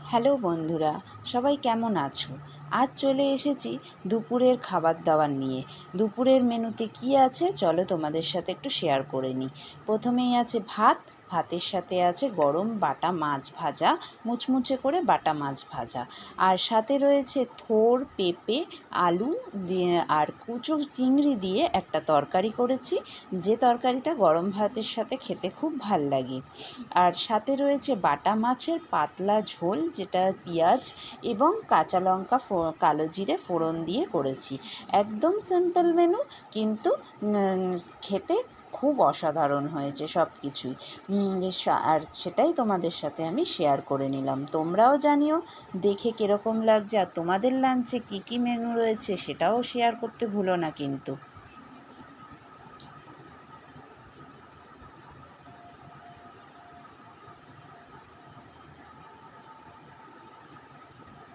Hello বন্ধুরা, সবাই কেমন আছো? আজ চলে এসেছি দুপুরের খাবার দাবার নিয়ে। দুপুরের মেনুতে কি আছে চলো তোমাদের সাথে একটু শেয়ার করে নিই। প্রথমেই আছে ভাত, ভাতের সাথে আছে গরম বাটা মাছ ভাজা, মুচমুচে করে বাটা মাছ ভাজা। আর সাথে রয়েছে থোড়, পেঁপে, আলু দিয়ে আর কুচো চিংড়ি দিয়ে একটা তরকারি করেছি, যে তরকারিটা গরম ভাতের সাথে খেতে খুব ভাল লাগে। আর সাথে রয়েছে বাটা মাছের পাতলা ঝোল, যেটা পেঁয়াজ এবং কাঁচা লঙ্কা কালো জিরে ফোড়ন দিয়ে করেছি। একদম সিম্পল মেনু, কিন্তু খেতে খুব অসাধারণ হয়েছে সব কিছুই। আর সেটাই তোমাদের সাথে আমি শেয়ার করে নিলাম। তোমরাও জানিও দেখে কীরকম লাগছে, আর তোমাদের লাঞ্চে কী কী মেনু রয়েছে সেটাও শেয়ার করতে ভুলো না কিন্তু।